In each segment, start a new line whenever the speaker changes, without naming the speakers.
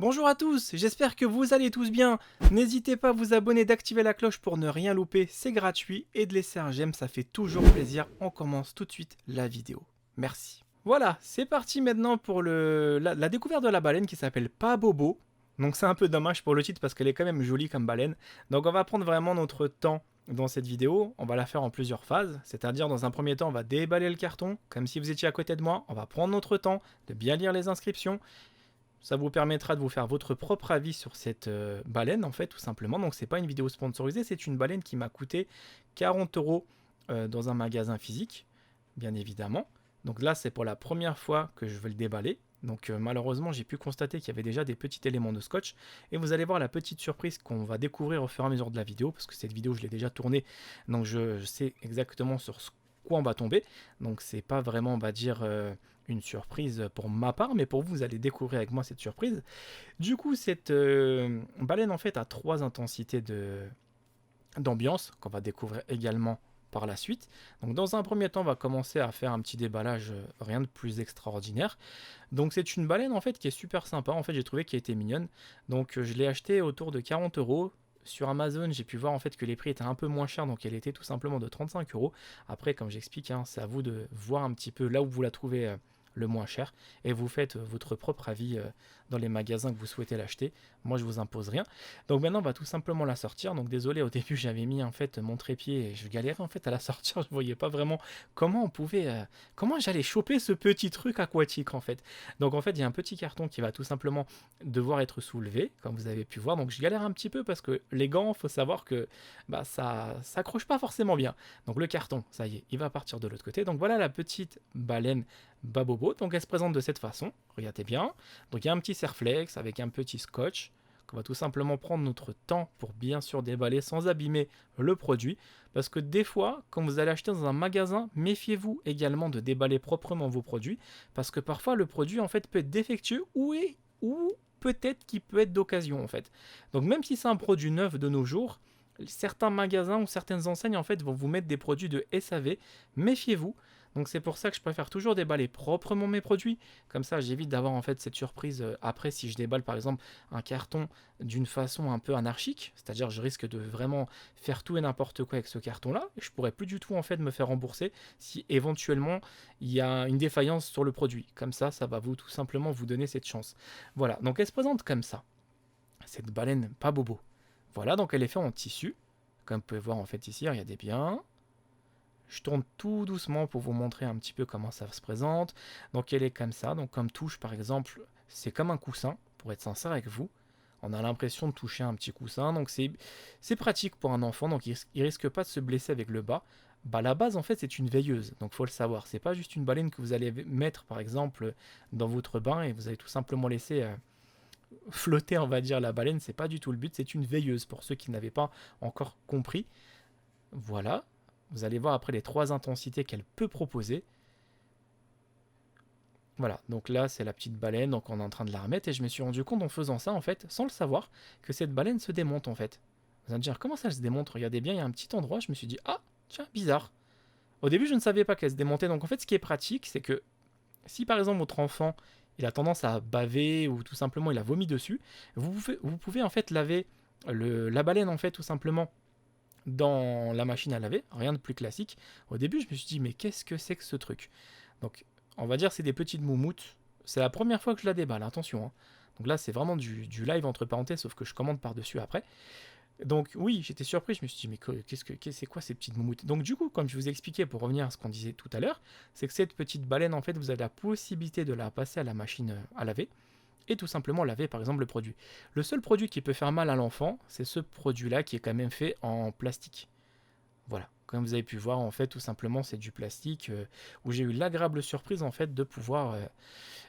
Bonjour à tous, j'espère que vous allez tous bien. N'hésitez pas à vous abonner, d'activer la cloche pour ne rien louper, c'est gratuit, et de laisser un j'aime, ça fait toujours plaisir. On commence tout de suite la vidéo. Merci. Voilà, c'est parti maintenant pour la découverte de la baleine qui s'appelle Pabobo. Donc c'est un peu dommage pour le titre parce qu'elle est quand même jolie comme baleine. Donc on va prendre vraiment notre temps dans cette vidéo. On va la faire en plusieurs phases. C'est-à-dire dans un premier temps on va déballer le carton comme si vous étiez à côté de moi. On va prendre notre temps de bien lire les inscriptions. Ça vous permettra de vous faire votre propre avis sur cette baleine, en fait, tout simplement. Donc, c'est pas une vidéo sponsorisée, c'est une baleine qui m'a coûté 40 euros dans un magasin physique, bien évidemment. Donc là, c'est pour la première fois que je vais le déballer. Donc malheureusement, j'ai pu constater qu'il y avait déjà des petits éléments de scotch. Et vous allez voir la petite surprise qu'on va découvrir au fur et à mesure de la vidéo, parce que cette vidéo, je l'ai déjà tournée, donc je sais exactement sur quoi on va tomber. Donc c'est pas vraiment, on va dire, une surprise pour ma part, mais pour vous, vous allez découvrir avec moi cette surprise. Du coup, cette baleine, en fait, a trois intensités d'ambiance qu'on va découvrir également par la suite. Donc dans un premier temps, on va commencer à faire un petit déballage, rien de plus extraordinaire. Donc c'est une baleine en fait qui est super sympa, en fait j'ai trouvé qu'elle était mignonne. Donc je l'ai achetée autour de 40 euros. Sur Amazon, j'ai pu voir en fait que les prix étaient un peu moins chers, donc elle était tout simplement de 35 euros. Après, comme j'explique, hein, c'est à vous de voir un petit peu là où vous la trouvez le moins cher et vous faites votre propre avis dans les magasins que vous souhaitez l'acheter. Moi, je vous impose rien. Donc maintenant, on va tout simplement la sortir. Donc désolé, au début, j'avais mis en fait mon trépied et je galérais en fait à la sortir. Je voyais pas vraiment comment on pouvait, comment j'allais choper ce petit truc aquatique en fait. Donc en fait, il y a un petit carton qui va tout simplement devoir être soulevé, comme vous avez pu voir. Donc je galère un petit peu parce que les gants, faut savoir que bah, ça s'accroche pas forcément bien. Donc le carton, ça y est, il va partir de l'autre côté. Donc voilà la petite baleine Babobo. Donc elle se présente de cette façon. Regardez bien. Donc il y a un petit serre-flex avec un petit scotch qu'on va tout simplement prendre notre temps pour bien sûr déballer sans abîmer le produit. Parce que des fois, quand vous allez acheter dans un magasin, méfiez-vous également de déballer proprement vos produits. Parce que parfois le produit en fait peut être défectueux ou peut-être qu'il peut être d'occasion en fait. Donc même si c'est un produit neuf de nos jours, certains magasins ou certaines enseignes en fait vont vous mettre des produits de SAV. Méfiez-vous. Donc c'est pour ça que je préfère toujours déballer proprement mes produits. Comme ça, j'évite d'avoir en fait cette surprise après si je déballe par exemple un carton d'une façon un peu anarchique, c'est-à-dire je risque de vraiment faire tout et n'importe quoi avec ce carton-là. Je pourrais plus du tout en fait me faire rembourser si éventuellement il y a une défaillance sur le produit. Comme ça va vous tout simplement vous donner cette chance. Voilà, donc elle se présente comme ça. Cette baleine pas bobo. Voilà, donc elle est faite en tissu. Comme vous pouvez voir en fait ici, regardez bien. Je tourne tout doucement pour vous montrer un petit peu comment ça se présente. Donc elle est comme ça, donc comme touche par exemple, c'est comme un coussin, pour être sincère avec vous. On a l'impression de toucher un petit coussin, donc c'est pratique pour un enfant, donc il risque pas de se blesser avec le bas. Bah la base en fait c'est une veilleuse, donc faut le savoir. C'est pas juste une baleine que vous allez mettre par exemple dans votre bain et vous allez tout simplement laisser flotter on va dire la baleine, c'est pas du tout le but, c'est une veilleuse pour ceux qui n'avaient pas encore compris. Voilà, vous allez voir après les trois intensités qu'elle peut proposer. Voilà, donc là c'est la petite baleine, donc on est en train de la remettre et je me suis rendu compte en faisant ça en fait, sans le savoir, que cette baleine se démonte en fait. Vous allez me dire comment ça elle se démonte? Regardez bien, il y a un petit endroit, je me suis dit ah tiens bizarre. Au début je ne savais pas qu'elle se démontait, donc en fait ce qui est pratique c'est que si par exemple votre enfant il a tendance à baver ou tout simplement il a vomi dessus, vous pouvez en fait laver la baleine en fait tout simplement dans la machine à laver, rien de plus classique. Au début, je me suis dit, mais qu'est-ce que c'est que ce truc? Donc, on va dire c'est des petites moumoutes. C'est la première fois que je la déballe, attention, hein. Donc là, c'est vraiment du live entre parenthèses, sauf que je commande par-dessus après. Donc oui, j'étais surpris, je me suis dit, mais c'est quoi ces petites moumoutes? Donc du coup, comme je vous ai expliqué, pour revenir à ce qu'on disait tout à l'heure, c'est que cette petite baleine, en fait, vous avez la possibilité de la passer à la machine à laver et tout simplement laver par exemple le produit. Le seul produit qui peut faire mal à l'enfant, c'est ce produit-là qui est quand même fait en plastique. Voilà, comme vous avez pu voir en fait tout simplement c'est du plastique où j'ai eu l'agréable surprise en fait de pouvoir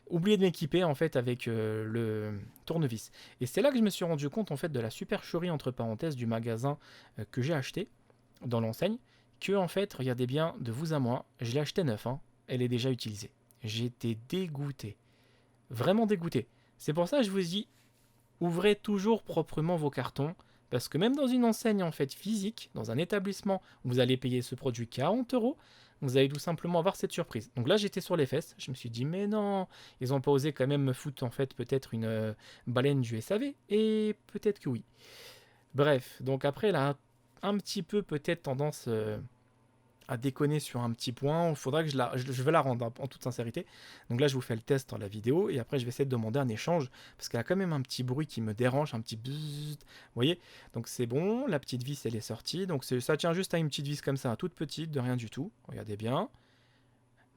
oublier de m'équiper en fait avec le tournevis. Et c'est là que je me suis rendu compte en fait de la supercherie entre parenthèses du magasin que j'ai acheté dans l'enseigne, que en fait regardez bien de vous à moi, je l'ai acheté neuf, hein, elle est déjà utilisée. J'étais dégoûté, vraiment dégoûté. C'est pour ça que je vous dis, ouvrez toujours proprement vos cartons, parce que même dans une enseigne en fait physique, dans un établissement où vous allez payer ce produit 40 euros, vous allez tout simplement avoir cette surprise. Donc là, j'étais sur les fesses. Je me suis dit, mais non, ils n'ont pas osé quand même me foutre en fait peut-être une baleine du SAV. Et peut-être que oui. Bref, donc après, elle a un petit peu peut-être tendance à déconner sur un petit point. Il faudra que je vais la rendre, hein, en toute sincérité. Donc là, je vous fais le test dans la vidéo et après, je vais essayer de demander un échange parce qu'elle a quand même un petit bruit qui me dérange, un petit bzzz. Vous voyez? Donc c'est bon, la petite vis, elle est sortie. Donc ça tient juste à une petite vis comme ça, toute petite, de rien du tout. Regardez bien.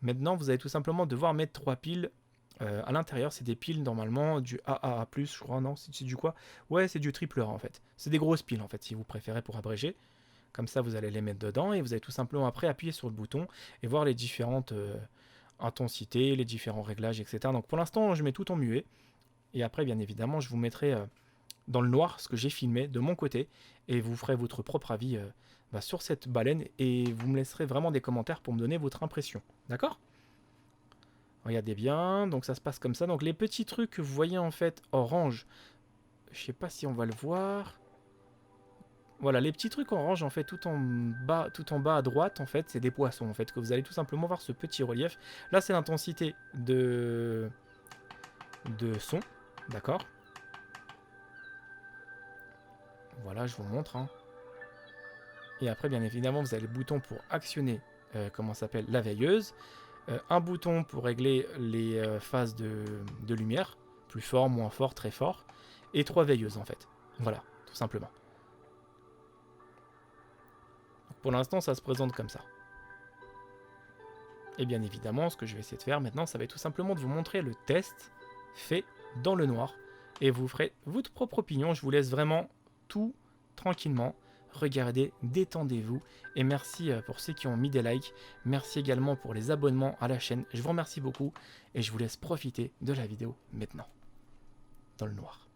Maintenant, vous allez tout simplement devoir mettre 3 piles à l'intérieur. C'est des piles normalement du AAA+, je crois, non? C'est du quoi? Ouais, c'est du triple A en fait. C'est des grosses piles en fait, si vous préférez pour abréger. Comme ça, vous allez les mettre dedans et vous allez tout simplement après appuyer sur le bouton et voir les différentes intensités, les différents réglages, etc. Donc pour l'instant, je mets tout en muet. Et après, bien évidemment, je vous mettrai dans le noir ce que j'ai filmé de mon côté et vous ferez votre propre avis sur cette baleine et vous me laisserez vraiment des commentaires pour me donner votre impression. D'accord? Regardez bien, donc ça se passe comme ça. Donc les petits trucs que vous voyez en fait orange, je sais pas si on va le voir. Voilà, les petits trucs orange en fait tout en bas à droite en fait, c'est des poissons en fait que vous allez tout simplement voir ce petit relief. Là, c'est l'intensité de son, d'accord? Voilà, je vous montre, hein. Et après, bien évidemment, vous avez le bouton pour actionner, comment ça s'appelle, la veilleuse. Un bouton pour régler les phases de lumière, plus fort, moins fort, très fort. Et 3 veilleuses en fait. Voilà, tout simplement. Pour l'instant, ça se présente comme ça. Et bien évidemment, ce que je vais essayer de faire maintenant, ça va être tout simplement de vous montrer le test fait dans le noir. Et vous ferez votre propre opinion. Je vous laisse vraiment tout tranquillement. Regardez, détendez-vous. Et merci pour ceux qui ont mis des likes. Merci également pour les abonnements à la chaîne. Je vous remercie beaucoup. Et je vous laisse profiter de la vidéo maintenant. Dans le noir.